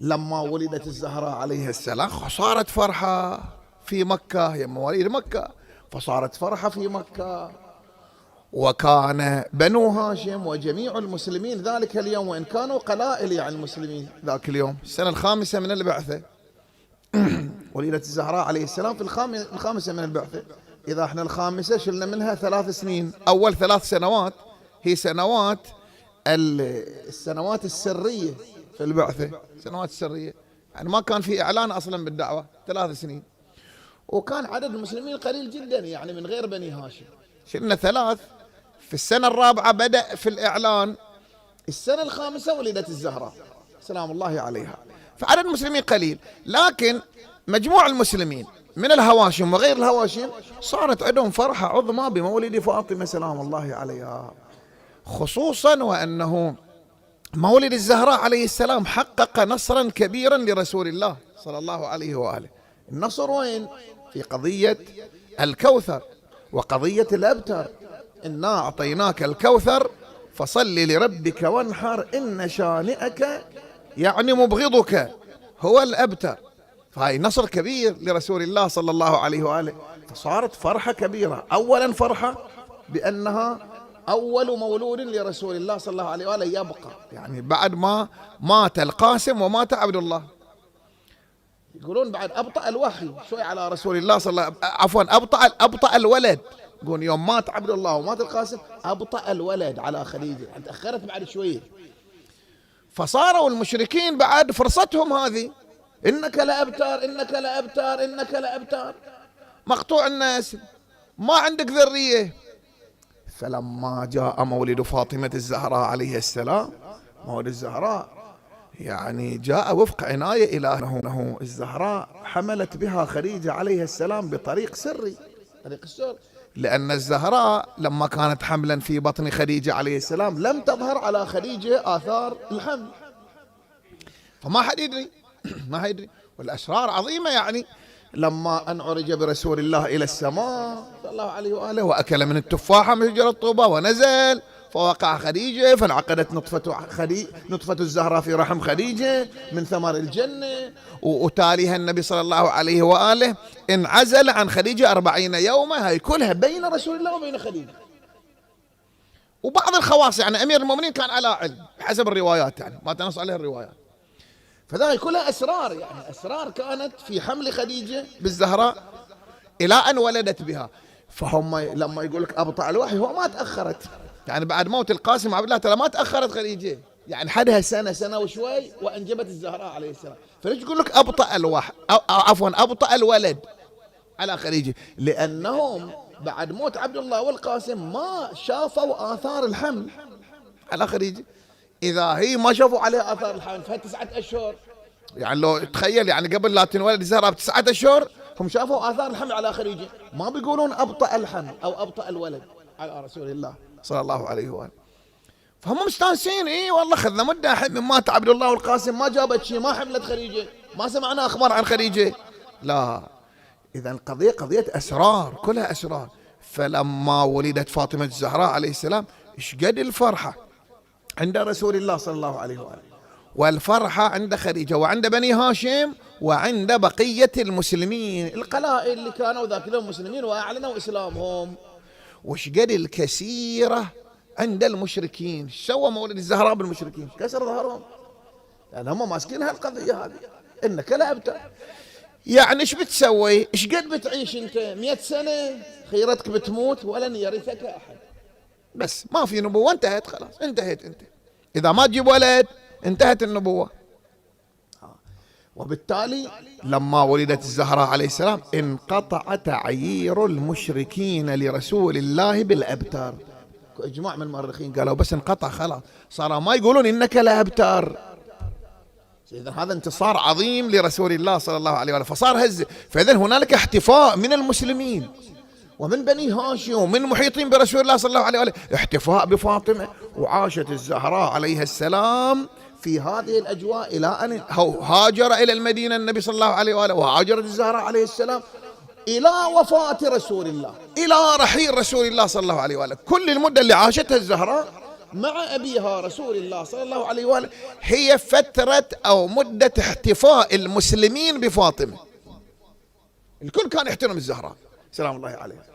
لما ولدت الزهراء عليها السلام صارت فرحة في مكة، هي مواليد مكة، فصارت فرحة في مكة. وكان بنو هاشم وجميع المسلمين ذلك اليوم، وإن كانوا قلائل يعني المسلمين ذاك اليوم، السنة الخامسة من البعثة ولدت الزهراء عليه السلام في الخامسة من البعثة. إذا احنا الخامسة شلنا منها 3 سنين، أول 3 سنوات هي سنوات السنوات السرية في البعثة، سنوات السرية، يعني ما كان في إعلان أصلا بالدعوة 3 سنين، وكان عدد المسلمين قليل جدا يعني من غير بني هاشم. شلنا 3. في السنة الرابعة بدأ في الإعلان، السنة الخامسة ولدت الزهراء سلام الله عليها، فعدد المسلمين قليل، لكن مجموع المسلمين من الهواشم وغير الهواشم صارت عندهم فرحة عظمى بمولد فاطمة سلام الله عليها، خصوصا وأنه مولد الزهراء عليه السلام حقق نصرا كبيرا لرسول الله صلى الله عليه وآله. النصر وين؟ في قضية الكوثر وقضية الأبتر، إنا أعطيناك الكوثر فصل لربك وانحر إن شانئك يعني مبغضك هو الأبتر. فهي نصر كبير لرسول الله صلى الله عليه وآله، فصارت فرحة كبيرة. أولا فرحة بأنها أول مولود لرسول الله صلى الله عليه وآله يبقى، يعني بعد ما مات القاسم ومات عبد الله، يقولون بعد أبطأ الوحي شوي على رسول الله صلى الله عليه وسلم، عفوا أبطأ الولد، يقول يوم مات عبد الله ومات القاسم أبطأ الولد على خديجة، تأخرت بعد شوية. فصاروا المشركين بعد فرصتهم هذه، إنك لأبتر إنك لأبتر إنك لأبتر، مقطوع الناس، ما عندك ذرية. فلما جاء مولد فاطمة الزهراء عليه السلام، مولد الزهراء يعني جاء وفق عناية إلهية، أنه الزهراء حملت بها خديجة عليه السلام بطريق سري، طريق السر، لأن الزهراء لما كانت حملا في بطن خديجة عليه السلام لم تظهر على خديجة آثار الحمل، فما حد يدري ما حد يدري. والأسرار عظيمة، يعني لما أن عرج برسول الله إلى السماء صلى الله عليه وآله وأكل من التفاحة من شجرة طوبى ونزل فوقع خديجة فانعقدت نطفة الزهراء في رحم خديجة من ثمر الجنة، وتاليها النبي صلى الله عليه وآله انعزل عن خديجة 40 يوما، هاي كلها بين رسول الله وبين خديجة. وبعض الخواص يعني أمير المؤمنين كان على علم حسب الروايات، يعني ما تنص عليها الروايات، فذا كلها أسرار، يعني أسرار كانت في حمل خديجة بالزهراء إلى أن ولدت بها. فهم لما يقول لك أبطأ الوحي، هو ما تأخرت، يعني بعد موت القاسم عبد الله ترى ما تأخرت خديجة، يعني حدها سنة وشوي وأنجبت الزهراء عليه السلام. فليش يقول لك أبطأ الوحي أو عفوا أبطأ الولد على خديجة؟ لأنهم بعد موت عبد الله والقاسم ما شافوا آثار الحمل على خديجة. إذا هي ما شافوا عليها آثار الحمل فهي 9 أشهر، يعني لو تخيل يعني قبل لا تنولد الزهراء ب9 أشهر هم شافوا آثار الحمل على خديجة، ما بيقولون أبطأ الحمل أو أبطأ الولد على رسول الله صلى الله عليه وآله. فهم مستانسين، إيه والله خذنا مدة من مات عبد الله والقاسم ما جابت شيء، ما حملت خديجة، ما سمعنا أخبار عن خديجة، لا. إذا القضية قضية أسرار، كلها أسرار. فلما ولدت فاطمة الزهراء عليه السلام إيش قد الفرحة عند رسول الله صلى الله عليه وآله، والفرحة عند خديجة وعند بني هاشم وعند بقية المسلمين القلائل اللي كانوا ذاك اليوم مسلمين وأعلنوا إسلامهم. وش قد الكثيرة عند المشركين. سوى مولد الزهراء بالمشركين؟ كسر ظهرهم، يعني هم ماسكين هالقضية هذه، إنك لا أبتر، يعني إيش بتسوي؟ إيش قد بتعيش أنت؟ 100 سنة خيرتك بتموت ولن يرثك أحد، بس ما في نبوة، انتهت خلاص، انتهت انت، إذا ما تجيب ولد انتهت النبوة. وبالتالي لما ولدت الزهراء عليه السلام انقطع تعيير المشركين لرسول الله بالأبتر. إجماع من المؤرخين قالوا بس انقطع خلاص، صار ما يقولون إنك لا أبتر. إذا هذا انتصار عظيم لرسول الله صلى الله عليه وآله، فصار هز. فإذا هنالك احتفاء من المسلمين ومن بني هاشم ومن محيطين برسول الله صلى الله عليه وآله، احتفاء بفاطمة. وعاشت الزهراء عليها السلام في هذه الأجواء إلى أن هاجر إلى المدينة النبي صلى الله عليه وآله، وهاجرت الزهراء عليه السلام إلى وفاة رسول الله، إلى رحيل رسول الله صلى الله عليه وآله. كل المدة اللي عاشتها الزهراء مع أبيها رسول الله صلى الله عليه وآله هي فترة أو مدة احتفاء المسلمين بفاطمة. الكل كان يحترم الزهراء سلام الله عليها.